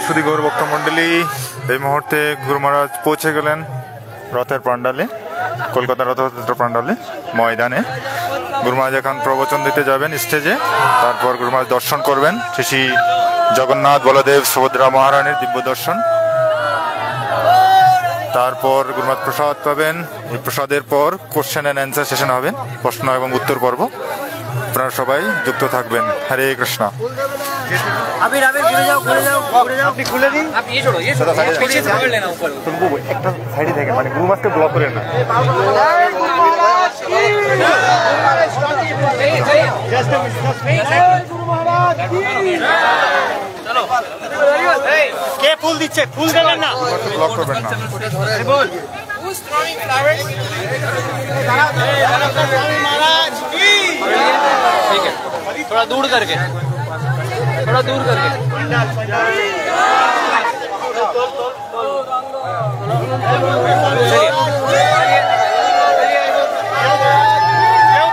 সুধী গৌর ভক্ত মন্ডলী, এই মুহূর্তে গুরু মহারাজ পৌঁছে গেলেন রথের প্যান্ডালে, কলকাতা রথযাত্রা প্যান্ডালে ময়দানে। গুরু মহারাজ এখন প্রবচন দিতে যাবেন স্টেজে, তারপর গুরু মহারাজ দর্শন করবেন শ্রী জগন্নাথ বলদেব সুভদ্রা মহারানীর দিব্য দর্শন। তারপর গুরু মহারাজ প্রসাদ পাবেন। এই প্রসাদের পর কোশ্চেন অ্যান্ড অ্যান্সার সেশন হবে, প্রশ্ন এবং উত্তর পর্ব। আপনারা সবাই যুক্ত থাকবেন। হরে কৃষ্ণ। আবির আবির খুলে যাও, খুলে যাও, খুলে যাও, আপনি খুলে দিন। আপনি ये छोड़ो, पीछे से पकड़ लेना ऊपर। तुमको একটা সাইডে থেকে মানে গুরু মহারাজকে ব্লক করে না। চলো কে ফুল দিচ্ছে? ফুল দেবেন না, ব্লক করবেন না। বল who's throwing flowers? महाराज की ठीक है, थोड़ा दूर करके, थोड़ा दूर करके।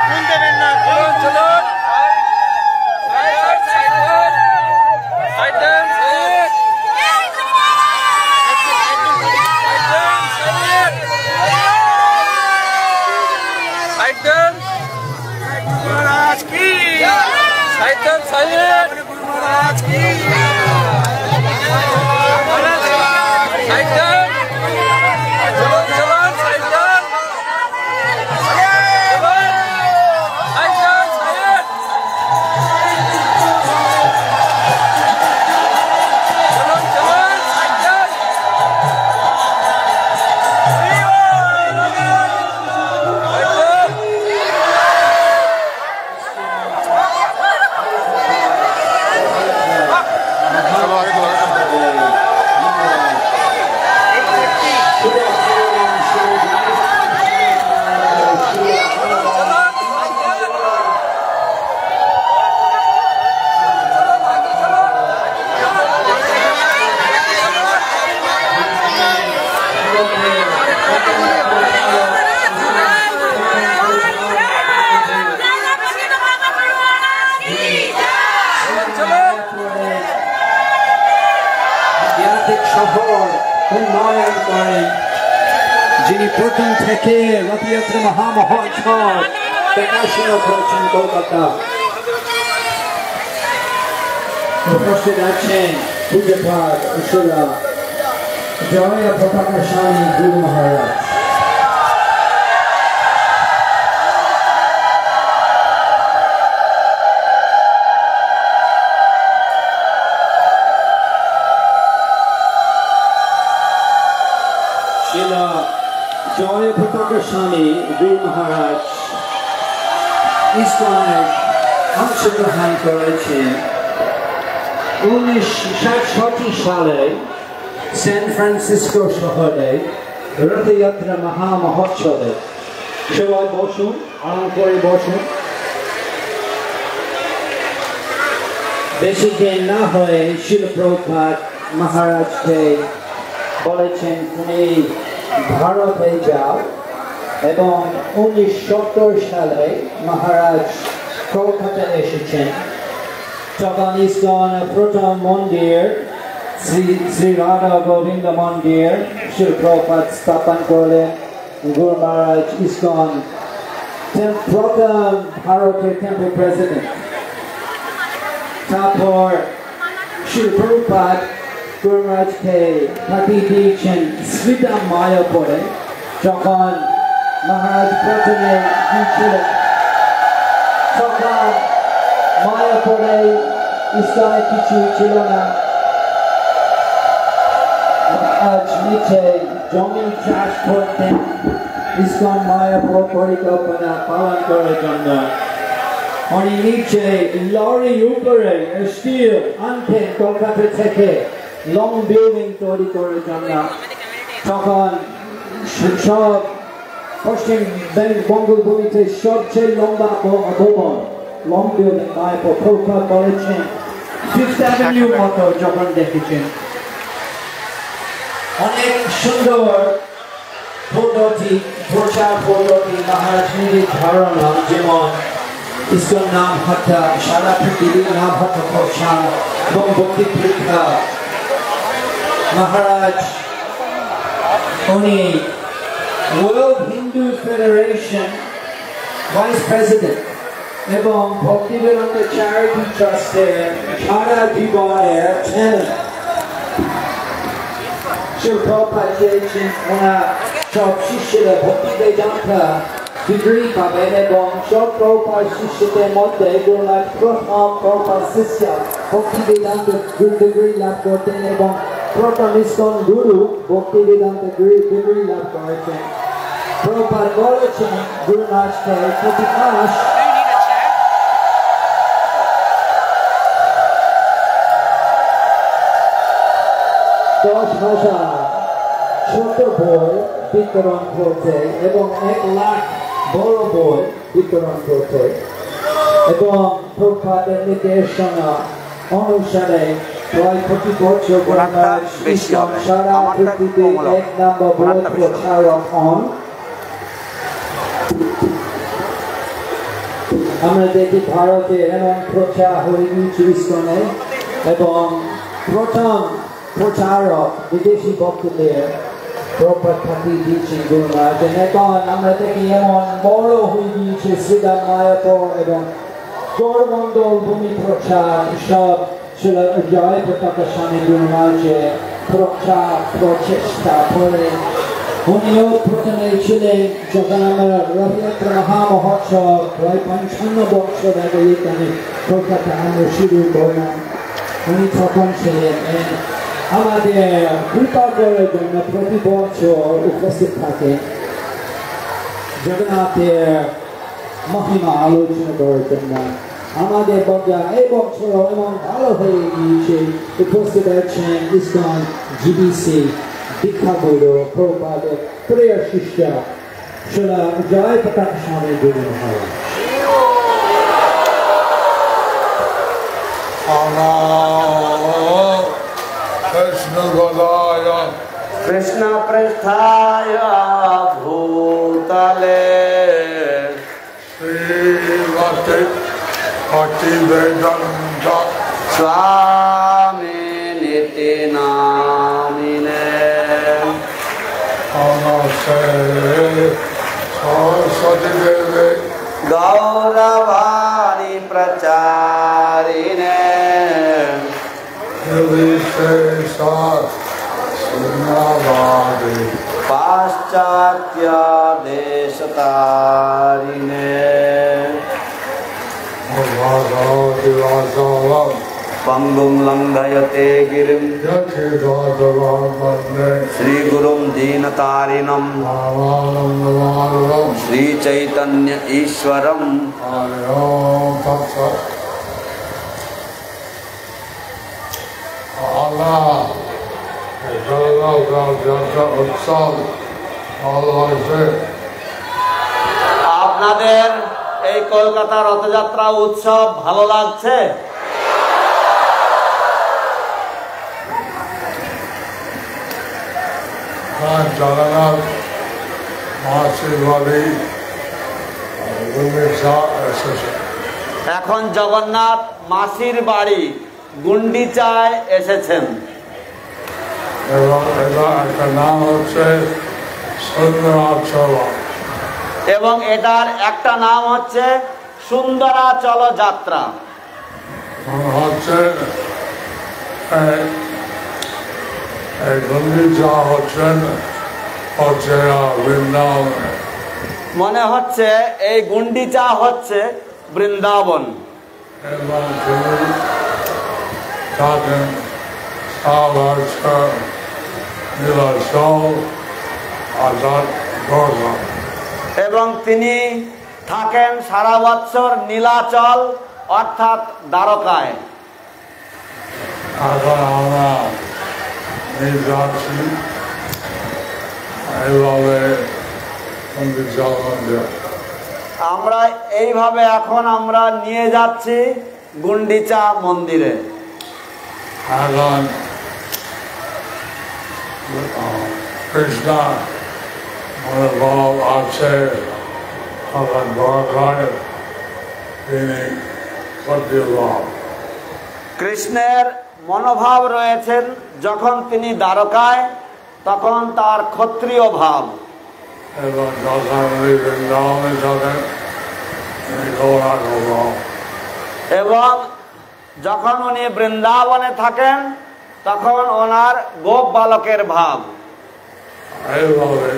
फूल देवें ना, चलो महाराज की साइडन साइड, महाराज की साइडन, चलो चलो साइडन, साइडन साइड, चलो चलो साइडन। উন্নয়ন করেন, যিনি প্রথম থেকে রথযাত্রা মহামহোৎসব দেখাশোনা করেছেন কলকাতা। উপস্থিত আছেন পূজ্যপাদ ঈশ্বরা জয় পতাকা স্বামী গুরু মহারাজ। জয় পতাকা স্বামী গুরু মহারাজ ইসকনে অংশগ্রহণ করেছেন 1967 সালে সান ফ্রান্সিসকো শহরে রথযাত্রা মহামহোৎসবে। সবাই বসুন, আরাম করে বসুন। বেশি দিন না হয়ে শিল প্রভুপাদ মহারাজকে বলেছেন তুমি ভারতে যাও, এবং 1970 সালে মহারাজ কলকাতা এসেছেন। তখন ইসকন প্রথম মন্দির শ্রী রাধা গোবিন্দ মন্দির শিল প্রভুপাদ স্থাপন করলেন। গুরু মহারাজ ইসকন প্রথম ভারতের টেম্পল প্রেসিডেন্ট। তারপর শিল প্রভুপাদ গুরু মহারাজকে পাঠিয়ে দিয়েছেন স্মিতা মায়াপুরে। যখন মহারাজ প্রথমে গিয়েছিলেন তখন মায়াপুরে ইসলামে কিছু ছিল না। মহারাজ নিচে জমি চাষ করতেন ইসকন মায়াপুর পরিকল্পনা পালন করার জন্য। উনি নিচে লরি উপরে স্টিল আনতেন কলকাতা থেকে লং বিল্ডিং তৈরি করার জন্য। তখন সব পশ্চিম বঙ্গভূমিতে সবচেয়ে লম্বা ভবন লং বিল্ডিং মায়াপুর প্রভুপাদ বলেছেন ফিফথ অ্যাভিনিউ মতো যখন দেখেছেন। অনেক সুন্দর পদ্ধতি প্রচার পদ্ধতি মহারাজ নিজের ধারণা যেমন ইসকন নাম হত্যা সারা পৃথিবীর নাম হত্যা প্রচার এবং ভক্তি পরীক্ষা মহারাজ উনি world Hindu federation vice president এবং ভক্তিবেদান্ত চ্যারিটি ট্রাস্টের সারা জীবনের চ্যানেল Prabhupada চেয়েছেন ওনার সব শিষ্যরা ভক্তি বেদান্তা ডিগ্রি পাবেন এবং সব প্রভুপাদ শিষ্যদের মধ্যে গুরুনাথ প্রথম প্রভুপাদ শিষ্য ভক্তি বেদান্ত ডিগ্রি লাভ করতেন এবং প্রথম ইসকন গুরু ভক্তি বেদান্ত ডিগ্রি লাভ করেছেন প্রভুপাদ বলেছেন গুরুনাথকে প্রতি মাস ছোট বই বিতরণ করতে এবং 1 লাখ বড় বই বিতরণ করতে এবং প্রভুপাদের নির্দেশনা অনুসারে প্রায় প্রতি বছর সারা পৃথিবীতে 1 নম্বর বই প্রচারক হন আমরা দেখি ভারতে এমন প্রচার হয়ে গিয়েছে ইসকনে এবং প্রথম প্রচারক বিদেশি ভক্তদের প্রপাত পাঠিয়ে দিয়েছেন গুরুনাথ এখন আমরা দেখি এমন বড় হয়ে গিয়েছে শ্রীরাম মায়াপুর এবং গৌরমন্ডল ভূমি প্রচার সব জয় পতাকা স্বামী গুরুনাথে প্রচার প্রচেষ্টা করে উনিও প্রথমে ছিলেন যখন আমরা রথযাত্রা মহামহোৎসব প্রায় 55 বছর আগে এখানে কলকাতা আমরা শুরু করলাম উনি তখন ছিলেন আমাদের কৃপা করার জন্য প্রতি বছর উপস্থিত থাকে জগন্নাথের মহিমা আলোচনা করার জন্য আমাদের বজ্ঞা এই বছর এমন ভালো হয়ে গিয়েছে উপস্থিত আছেন ইসকন জিবিসি দীক্ষা গুরু প্রভুপাদের প্রিয় শিষ্য সেটা জয় পতাকা স্বামী গুরু মহারাজ कृष्ण पृष्ठाय भूतले भक्तिवेदान्त स्वामी निति नामिने नमस्ते सरस्वती देवे गौरवाणी प्रचारिणे पाश्चात्य देशतारिणे पंगुं लंघयते गिरिं श्रीगुरुं दीनतारिणं श्रीचैतन्य ईश्वरं আপনাদের এই কলকাতা রথযাত্রা উৎসব ভালো লাগছে? জগন্নাথ মাসির বাড়ি এখন জগন্নাথ মাসির বাড়ি গুন্ডিচায় এসেছেন এবং একটা নাম হচ্ছে সুন্দরাচল এবং এটার একটা নাম হচ্ছে সুন্দরাচল যাত্রা হচ্ছে গুন্ডিচা হচ্ছেন বৃন্দাবন মনে হচ্ছে এই গুন্ডিচা হচ্ছে বৃন্দাবন এবং তিনি থাকেন এবং তিনি থাকেন সারা বছর নীলাচল অর্থাৎ দ্বারকায় এখন আমরা যাচ্ছি এইভাবে আমরা এইভাবে এখন আমরা নিয়ে যাচ্ছি গুন্ডিচা মন্দিরে এখন Krishna অনুভব আছে তখন দরকার তিনি সত্যভাব। কৃষ্ণের মনোভাব রয়েছেন যখন তিনি দ্বারকায়, তখন তার ক্ষত্রিয় ভাব। এবং যখন উনি বৃন্দাবনে থাকেন তিনি গৌরাঙ্গ ভাব। এবং যখন উনি বৃন্দাবনে থাকেন তখন ওনার গোপ বালকের ভাব। এইভাবে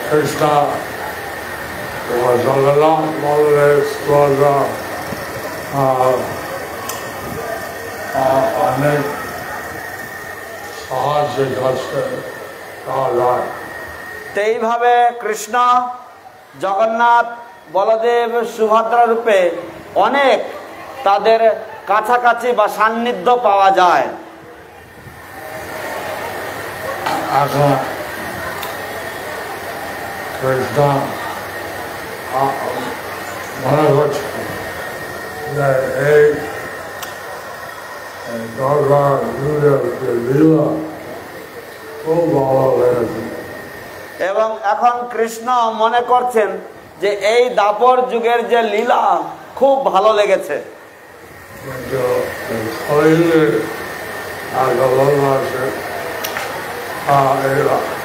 কৃষ্ণ জগন্নাথ বলদেব সুভদ্রা অনেক সাহায্য করছে। এইভাবে কৃষ্ণ জগন্নাথ বলদেব সুভদ্রা রূপে অনেক তাদের কাছাকাছি বা সান্নিধ্য পাওয়া যায়। এখন কৃষ্ণ মনে করছে যে এই দরকার লীলা খুব ভালো লেগেছে। এবং এখন কৃষ্ণ মনে করছেন যে এই দাপর যুগের যে লীলা খুব ভালো লেগেছে। কিন্তু শরীরে আন্দোলন আছে,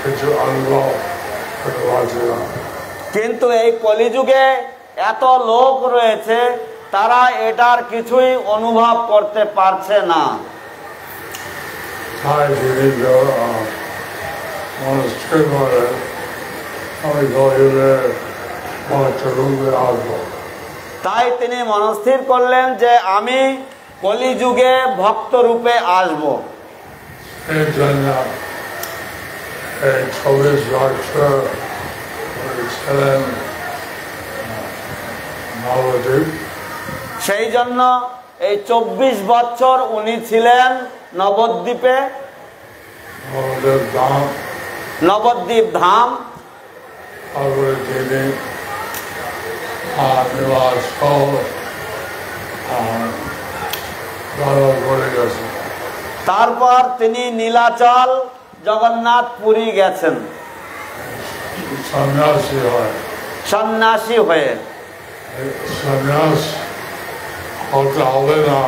কিছু অনুভব করতে পারছি না। কিন্তু এই কলিযুগে এত লোক রয়েছে, তারা এটার কিছুই অনুভব করতে পারছে না। তাই তিনি মনস্থির করে আমি গরিবে রূপে আসবো। তাই তিনি মনস্থির করলেন যে আমি কলিযুগে ভক্ত রূপে আসব। এর জন্য এই 24 বছর ছিলেন নবদ্বীপ। সেই জন্য এই 24 বছর উনি ছিলেন নবদ্বীপে, নবদ্বীপ ধাম। তারপরে তিনি নিবাস করে গেছেন। তারপর তিনি নীলাচল জগন্নাথ পুরী গেছেন সন্ন্যাসী হয়। সন্ন্যাসী হয়ে। সন্ন্যাস হতে হবে না,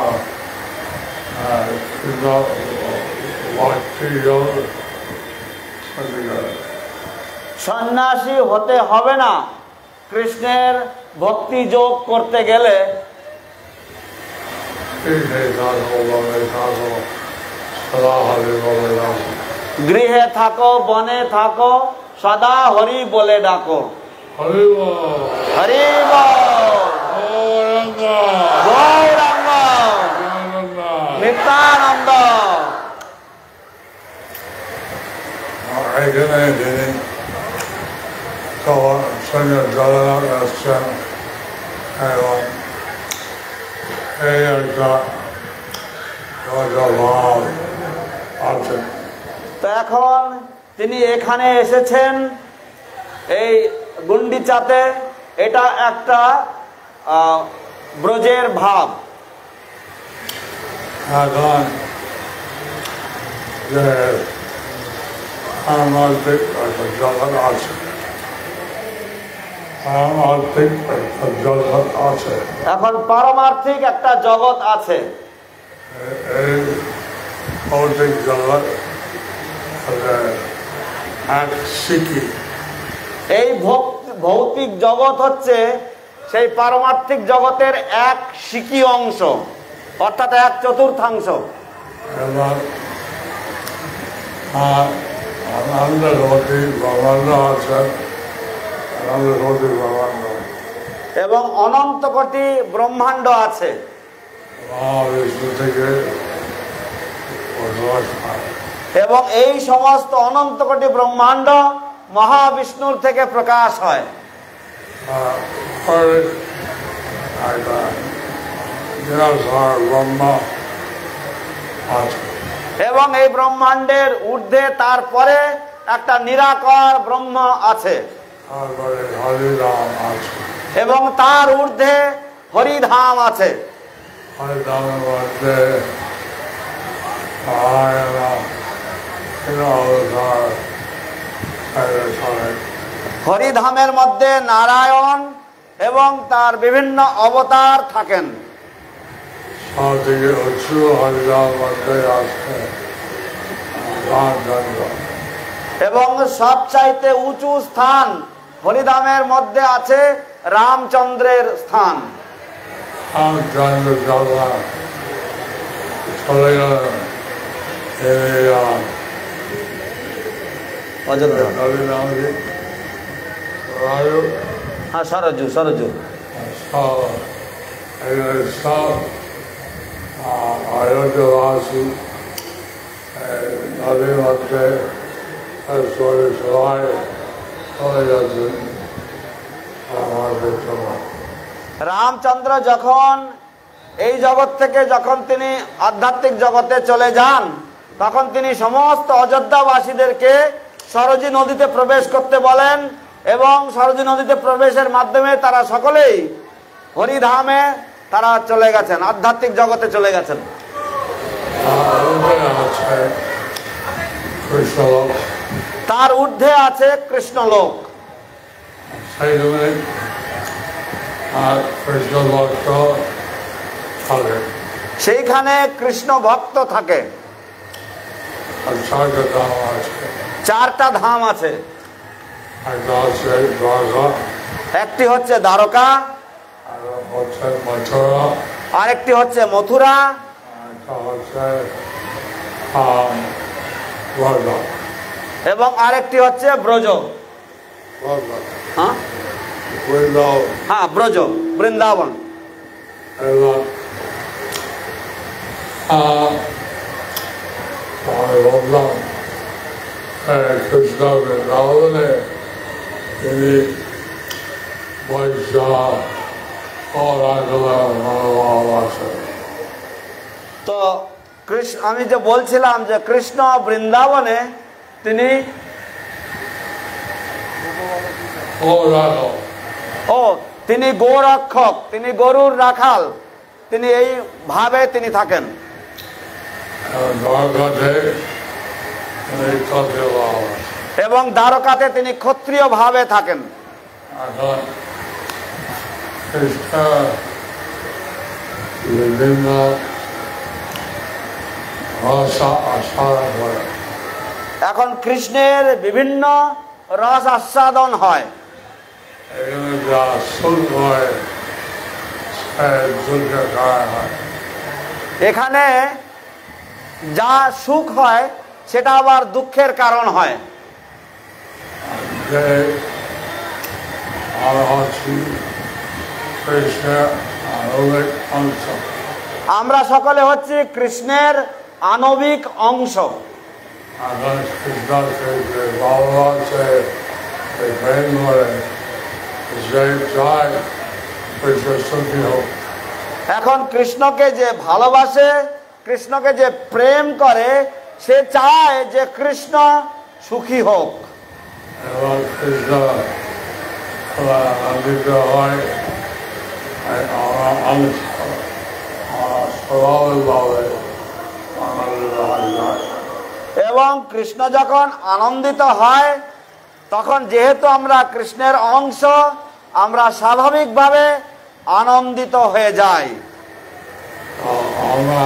সন্ন্যাসী হতে হবে না, কৃষ্ণের ভক্তি যোগ করতে গেলে গৃহে থাকো বনে থাকো সদা হরি বলে ডাকো। হরি গৌরাঙ্গ নিত্যানন্দ। এখানে তিনি সঙ্গে জগন্নাথ আসছেন এবং এই একটা ভাব আছেন। তো এখন তিনি এখানে এসেছেন এই গুন্ডিচাতে, এটা একটা ব্রজের ভাব। এখন যে আমাদের জগৎ আছে, জগৎ আছে, এখন পারমার্থিক একটা জগৎ আছে। এই ভৌতিক জগৎ এক শিখি। এই ভৌতিক জগৎ হচ্ছে সেই পারমার্থিক জগতের এক শিকি অংশ, অর্থাৎ 1/4 এবং আনন্দ ব্রহ্মাণ্ড আছে, আনন্দ ব্রহ্মাণ্ড এবং অনন্ত কোটি ব্রহ্মাণ্ড আছে। মহাবিষ্ণু থেকে এবং এই সমস্ত অনন্ত কোটি ব্রহ্মাণ্ড মহাবিষ্ণুর থেকে প্রকাশ হয়। এবং এই ব্রহ্মাণ্ডের ঊর্ধ্বে তারপরে একটা নিরাকার ব্রহ্ম আছে, এবং তার ঊর্ধ্বে হরিধাম আছে। হরিধামের মধ্যে হরিধামের মধ্যে নারায়ণ এবং তার বিভিন্ন অবতার থাকেন। সবথেকে উঁচু হরিধাম মধ্যে আছে রামচন্দ্র। এবং সবচাইতে উঁচু স্থান হরিধামের মধ্যে আছে রামচন্দ্রের স্থান। রামচন্দ্র যখন চলে গেলেন অযোধ্যা, রাজু হ্যাঁ সরজু সরজু সব অযোধ্যাবাসী নদীর মধ্যে সবাই চলে যাচ্ছেন আমাদের সময়। রামচন্দ্র যখন এই জগৎ থেকে যখন তিনি আধ্যাত্মিক জগতে চলে যান, তখন তিনি সমস্ত অযোধ্যাবাসীদেরকে সরজী নদীতে প্রবেশ করতে বলেন এবং সরজী নদীতে প্রবেশের মাধ্যমে তারা সকলেই হরিধামে তারা চলে গেছেন, আধ্যাত্মিক জগতে চলে গেছেন। তার ঊর্ধ্বে আছে কৃষ্ণলোক। সেইখানে কৃষ্ণ ভক্ত থাকে। চারটা ধাম আছে। একটি হচ্ছে দ্বারকা, আরেকটি হচ্ছে মথুরা, এবং আরেকটি হচ্ছে ব্রজ। হ্যাঁ ব্রজ, বৃন্দাবন। কৃষ্ণ বৃন্দাবনে তিনি তো আমি যে বলছিলাম যে কৃষ্ণ বৃন্দাবনে তিনি তিনি গোরক্ষক, তিনি গরুর রাখাল, তিনি এই ভাবে তিনি থাকেন। এবং দ্বারকাতে তিনি ক্ষত্রিয় ভাবে থাকেন। এখন কৃষ্ণের বিভিন্ন রস আস্বাদন হয়। এখানে যা সুখ হয় সেটা আবার দুঃখের কারণ হয়। আমরা সকলে হচ্ছি কৃষ্ণের আণবিক অংশ। এখন কৃষ্ণকে যে ভালোবাসে, কৃষ্ণকে যে প্রেম করে, সে চায় যে কৃষ্ণ সুখী হোক। এবং কৃষ্ণ যখন আনন্দিত হয়, তখন যেহেতু আমরা কৃষ্ণের অংশ, আমরা স্বাভাবিকভাবে আনন্দিত হয়ে যাই। আমরা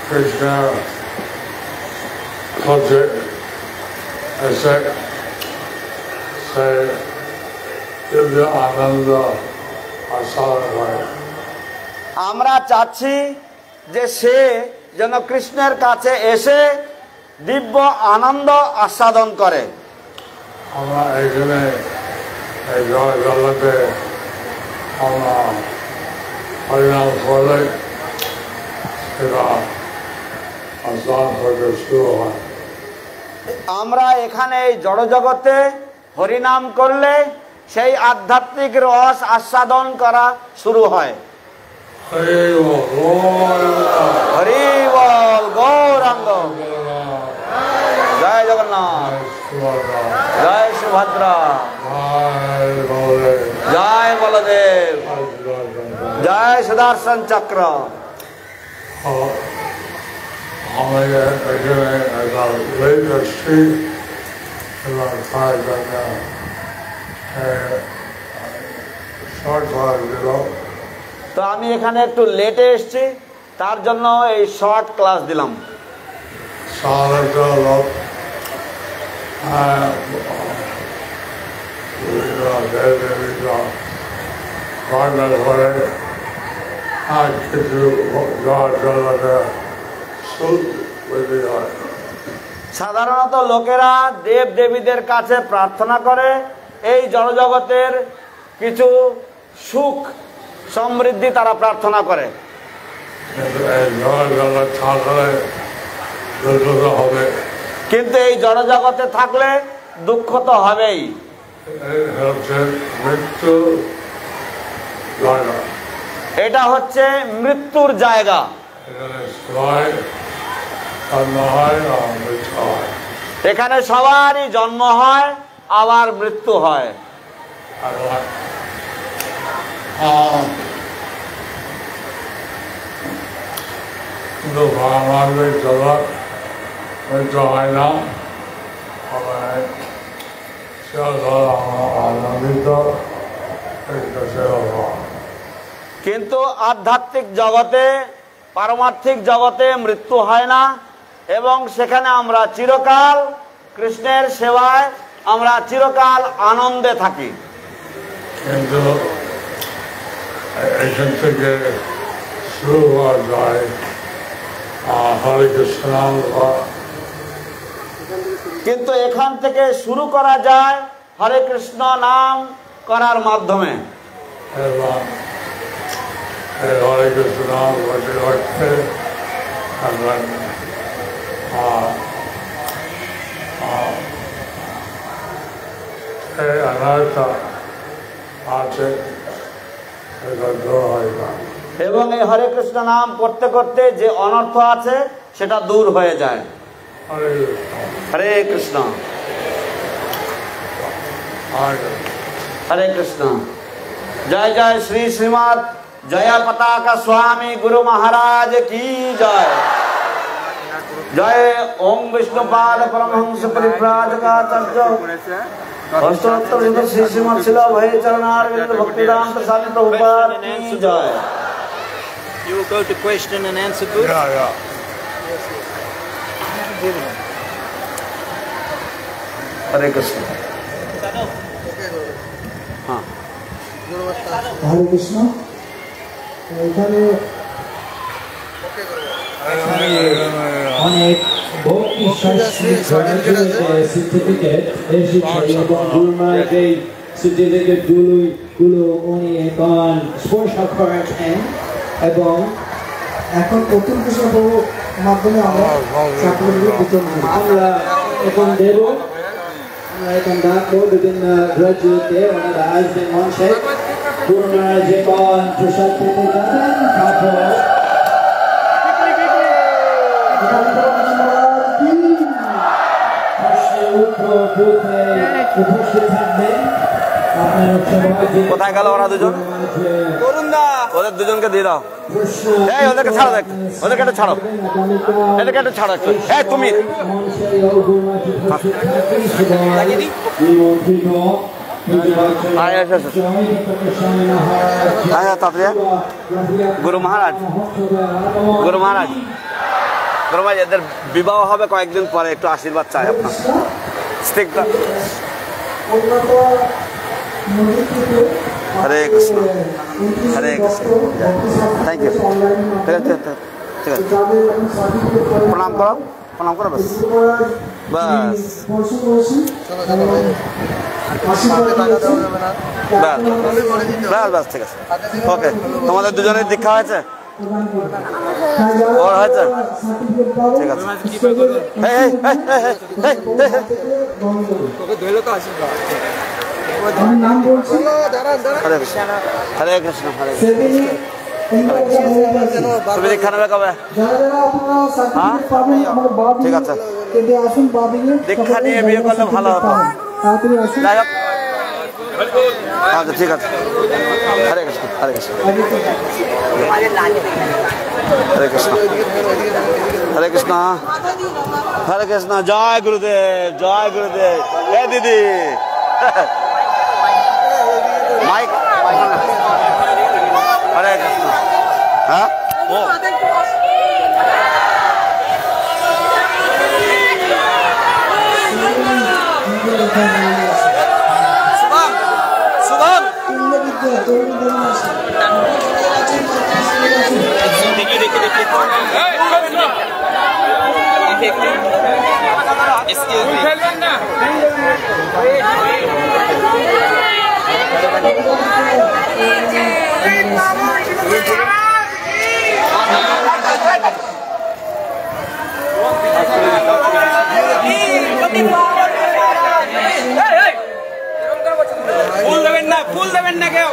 কৃষ্ণের আনন্দ আমরা চাচ্ছি যে সে যেন কৃষ্ণের কাছে এসে দিব্য আনন্দ আস্বাদন করে। আমরা এখানে জগতে আমরা হরিনাম করলে সেটা আস্বাদন করতে শুরু হয়। আমরা এখানে এই জড়জগতে হরিনাম করলে সেই আধ্যাত্মিক রস আস্বাদন করা শুরু হয়। হরি বল গৌরাঙ্গ, জয় জগন্নাথ, জয় সুভদ্রা, জয় বলদেব, জয় সুদর্শন চক্র। আমাদের এখানে একটা লেট আসছি এবং তার জন্য শর্ট ক্লাস দিল। তো আমি এখানে একটু লেটে এসেছি, তার জন্য এই শর্ট ক্লাস দিলাম। সাধারণত লোক পার্টনার করে আর কিছু হয়। সাধারণত লোকেরা দেব দেবীদের কাছে প্রার্থনা করে এই জড়জগতের কিছু সুখ সমৃদ্ধি তারা প্রার্থনা করে। হবে, কিন্তু এই জড়জগতে থাকলে দুঃখ তো হবেই। মৃত্যু জায়গা, এটা হচ্ছে মৃত্যুর জায়গা। এখানে সবারই জন্ম হয় আবার মৃত্যু হয়। কিন্তু আমাদের জগৎ মৃত্যু হয় না, আনন্দিত। কিন্তু আধ্যাত্মিক জগতে, পারমার্থিক জগতে মৃত্যু হয় না এবং সেখানে আমরা চিরকাল কৃষ্ণের সেবায় আমরা চিরকাল আনন্দে থাকি। কিন্তু এখান থেকে শুরু হওয়া যায় হরে কৃষ্ণ নাম, কিন্তু এখান থেকে শুরু করা যায় হরে কৃষ্ণ নাম করার মাধ্যমে। এবং হরে কৃষ্ণ নাম করতে করতে অনার্থ আছে হয় না। এবং এই হরে কৃষ্ণ নাম করতে করতে যে অনর্থ আছে সেটা দূর হয়ে যায়। হরে কৃষ্ণ, হরে কৃষ্ণ। জয় জয় শ্রী শ্রীমৎ জয়া পতাকা স্বামী গুরু মহারাজ কি জয়। জয় ওম বিষ্ণুপাদ পরমহংস পরিব্রাজকাচার্য অষ্টোত্তর শ্রী শ্রীমৎ শিল ভৈ চরণারবিন্দ ভক্তিদান্ত স্বামী প্রভুপাদ কি জয়। You will go to question and answer booth. Yeah. হরে কৃষ্ণ। হ্যাঁ, হরে কৃষ্ণ। এখানে অনেক ভক্তি সার্টিফিকেট এসেছে এবং গুরুমার এই সার্টিফিকেট গুলো উনি এখন স্পর্শ করেছেন এবং এখন প্রথম কৃষ্ণ মাধ্যমে আমরা সার্টিফিকেট বিতরণ করি। আমরা এখন দেব, আমরা এখন ডাকবো বিভিন্ন গ্রাজুয়েটে, ওনারা আসবেন মঞ্চে। গুরুমারা যখন প্রসাদ পেতে যাবেন তারপর উপস্থিত থাকবেন। কোথায় গেল ওরা দুজন? ওদের দুজনকে দিয়ে দাও। এই ওদেরকে ছাড়ো, দেখ ওদেরকে একটু ছাড়ো, এদেরকে একটু ছাড়ো একটু। এই তুমি গুরু মহারাজ, গুরু মহারাজ, গুরু মহারাজ এদের বিবাহ হবে কয়েকদিন পরে, একটু আশীর্বাদ চাই আপনার। স্টিকটা হরে কৃষ্ণ, হরে কৃষ্ণ। Thank you. ঠিক আছে, ঠিক আছে, প্রণাম করো, প্রণাম করো, বাস বাস বাস বাস, ঠিক আছে, ওকে। তোমাদের দুজনের দীক্ষা হয়েছে? ওর হয়েছে? ঠিক আছে। হরে কৃষ্ণ, হরে কৃষ্ণ, হরে কৃষ্ণ। তুমি দীক্ষা নেবে কবে? হ্যাঁ, ঠিক আছে। দীক্ষা নিয়ে বিয়ে করলে ভালো হতো। যাই হোক, আচ্ছা ঠিক আছে। হরে কৃষ্ণ, হরে কৃষ্ণ, হরে কৃষ্ণ। हरे कृष्णा जय गुरुदेव हे दीदी माइक हरे कृष्णा हाँ Excuse me. ফুল দেবেন না কেউ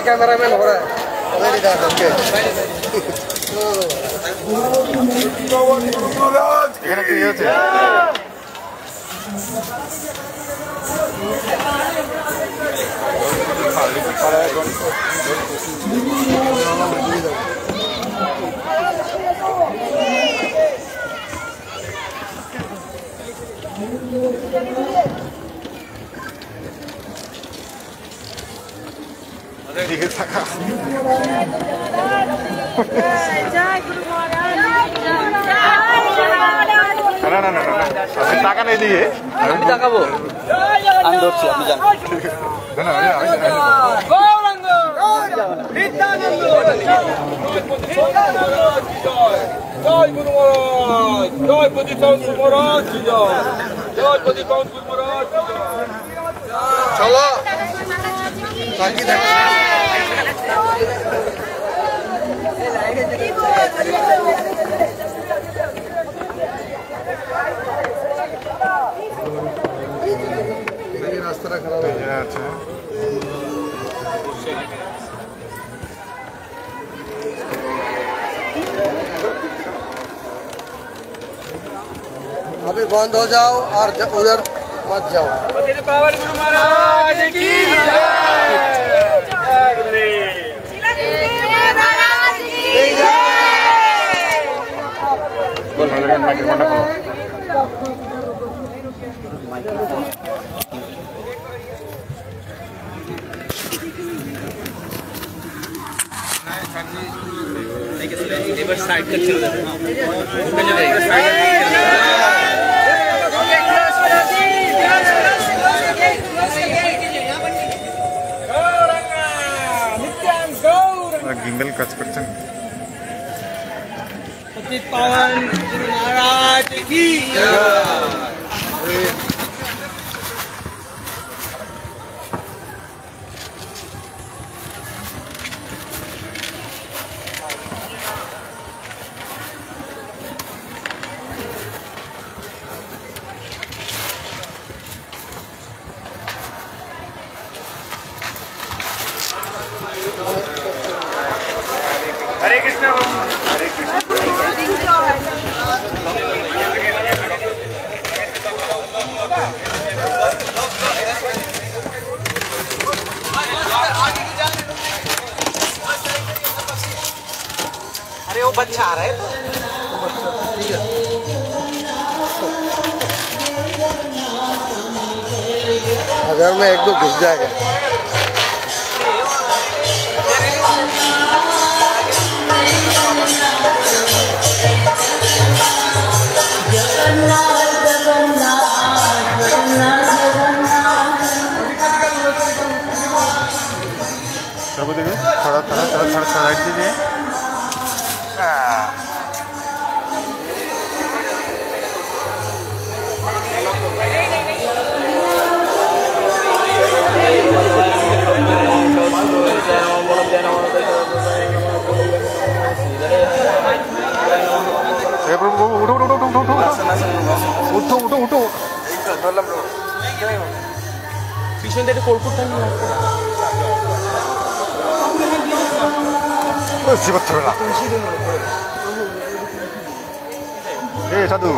कैमरामैन हो रहा है টাকা নেই দিয়ে আমি তাকাবো আমি ধরছি আপনি যান জয় গুরু মহারাজ জয় প্রদীপ মহারাজ জয় প্রদীপ মহারাজ চলো রাস্তাটা খারাপ আছে अभी बंद हो जाओ और उधर मत जाओ महाराज की साइड कर चल गिंगल কাজ করছেন पावन महाराज की हरे कृष्ण हरे कृष्ण अरे वो बच्चा आ रहा है अगर मैं एक दो घुस जाएगा प्रभु देखिए थोड़ा थोड़ा थोड़ा थोड़ा साइड दीजिए प्रभु उठो उठो उठो उठो उठो उठो उठो পিছন থেকে কোলকুটটা নিয়ে জীবত হবে না এ সাধু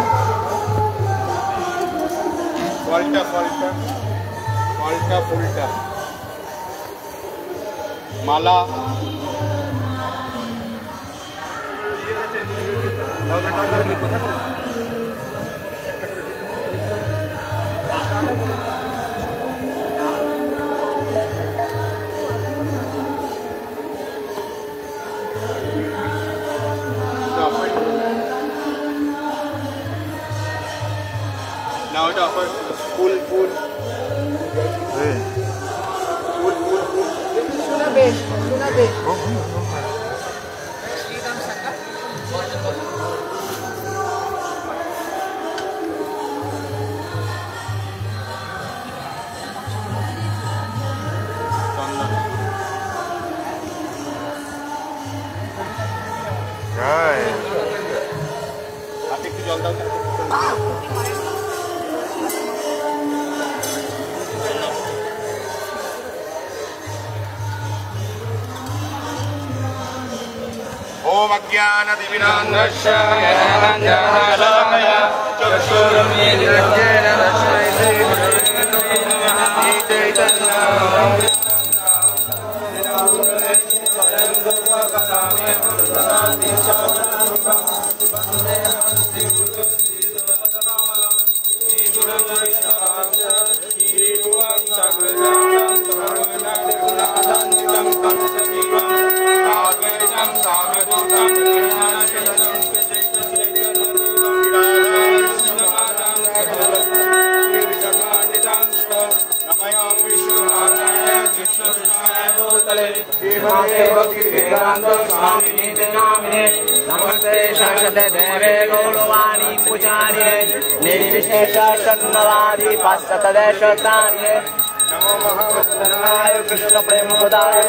ফলটা ফুলটা মালা না ওটা অফার ফুল হাতে একটু জল দাও ओम अज्ञानतिमिरान्धस्य ज्ञानाञ्जनशलाकया चक्षुरुन्मीलितं नमस्ते शाश्वत देवे गौरवाणी पुजार्ये निर्विशेष शरणवादी पाश्चातदेशतार्ये नमो महावदनाय कृष्ण प्रेम प्रदाय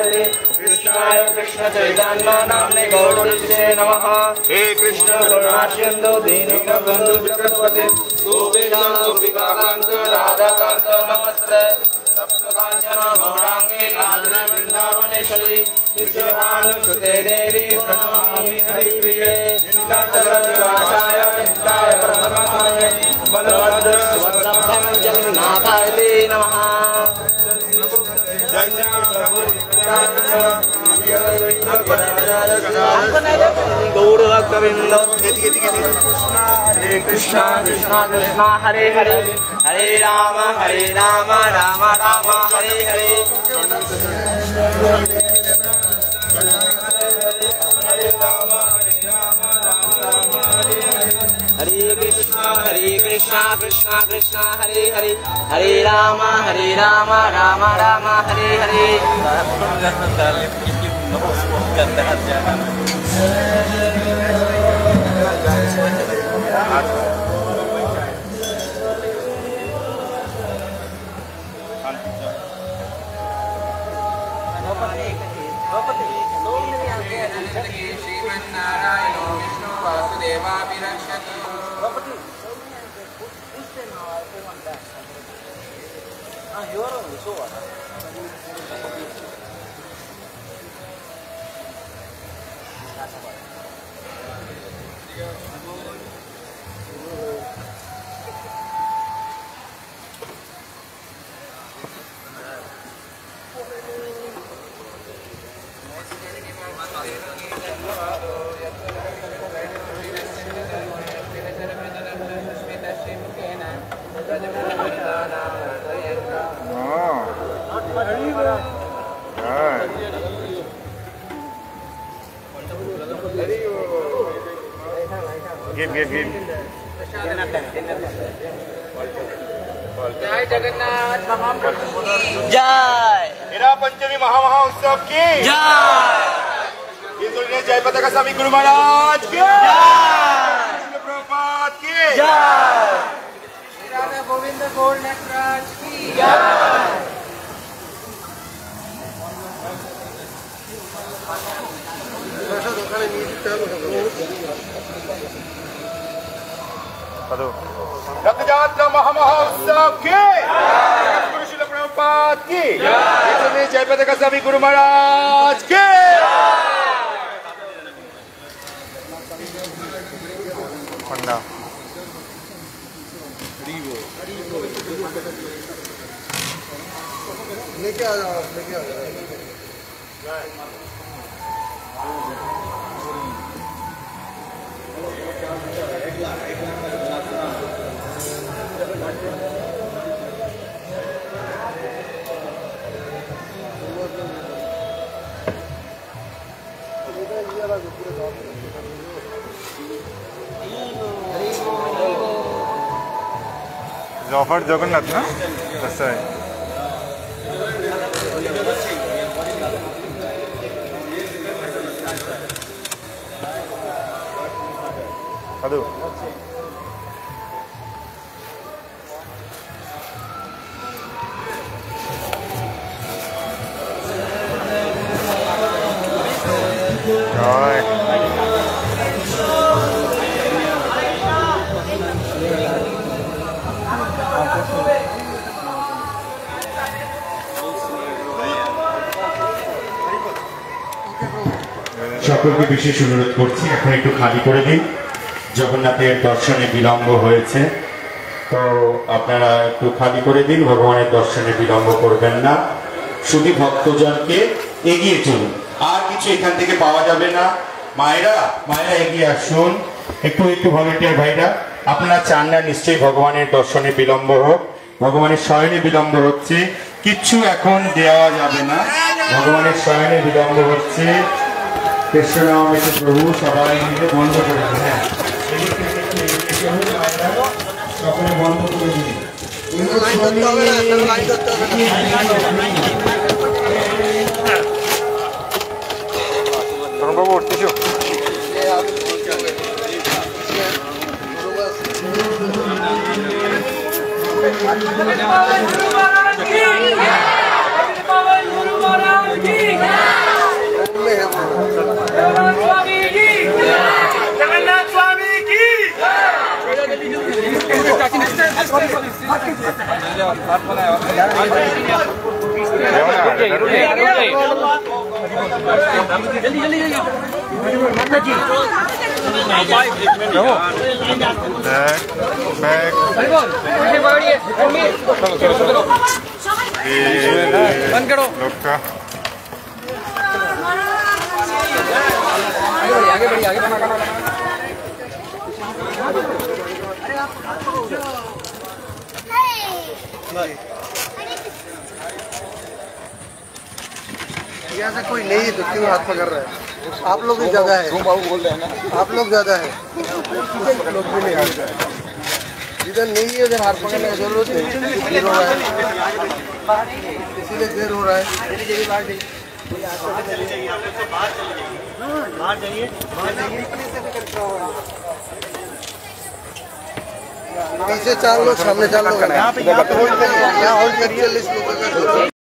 कृष्णाय कृष्ण चैतन्य नाम्ने गौरवसे नमः हे कृष्ण करुणा सिंधु दीनबंधु जगत्पते गोविंद गोपिका कांत राधा कांत नमस्ते सप्तकांचन गौरांगे राधा वृंदावनेश्वरी विश्वभानुसुते देवी प्रणमामि हरिप्रिये नित्यानन्दनिवासाय नित्याय परमात्मने बलभद्र सुभद्रभ्यं जगन्नाथाय ते नमः गौर गोविंद हरे कृष्णा कृष्णा कृष्णा हरे हरे हरे राम राम राम हरे हरे हरे कृष्णा कृष्णा कृष्णा हरे हरे हरे राम राम राम हरे हरे श्रीमन्नारायण विष्णु वासुदेवाभिरक्षति Give. जय जगन्नाथ महाप्रभु जय हीरा पंचमी महामहोत्सव की जय ये जय पताका स्वामी गुरु महाराज की जय प्रभुपाद की जय राधा गोविंद गोल्ड नटराज की साधु रथयात्रा महामहोत्सव की गुरु श्रील प्रभुपाद की जय पताका स्वामी गुरु महाराज की पंडा लेके आ जाओ लेके आ जाओ जफर जगन्नाथ ना ऐसा है साधु সকলকে বিশেষ অনুরোধ করছি এখন একটু খালি করে দিন জগন্নাথের দর্শনে বিলম্ব হয়েছে তো আপনারা একটু খালি করে দিন ভগবানের দর্শনে বিলম্ব করবেন না শুধু ভক্তজনকে এগিয়ে চলুন আর কিছু এখান থেকে পাওয়া যাবে না মায়েরা এগিয়ে আসুন একটু ভলেন্টিয়ার ভাইরা আপনারা চান না নিশ্চয়ই ভগবানের দর্শনে বিলম্ব হোক ভগবানের শয়নে বিলম্ব হচ্ছে কিচ্ছু এখন দেওয়া যাবে না ভগবানের শয়নে বিলম্ব হচ্ছে কৃষ্ণ নাম এসে প্রভু সবাই মিলে বন্ধ করে দিন হ্যাঁ সকলে বন্ধ করে দিন বাবু উঠতেছো जगन्नाथ स्वामी की बंद करो लोग का आगे बढ़िए आगे बना यहाँ से कोई नहीं है तो क्यों हाथ पकड़ रहा है आप लोग भी ज्यादा है बोल रहे हैं ना आप लोग ज्यादा है लोग भी नहीं इधर नहीं है उधर हाथ पकड़ने की जरूरत नहीं देर हो रहा है इसीलिए देर हो रहा है पीछे 4 लोग सामने 4 लोग यहाँ होल्ड करिए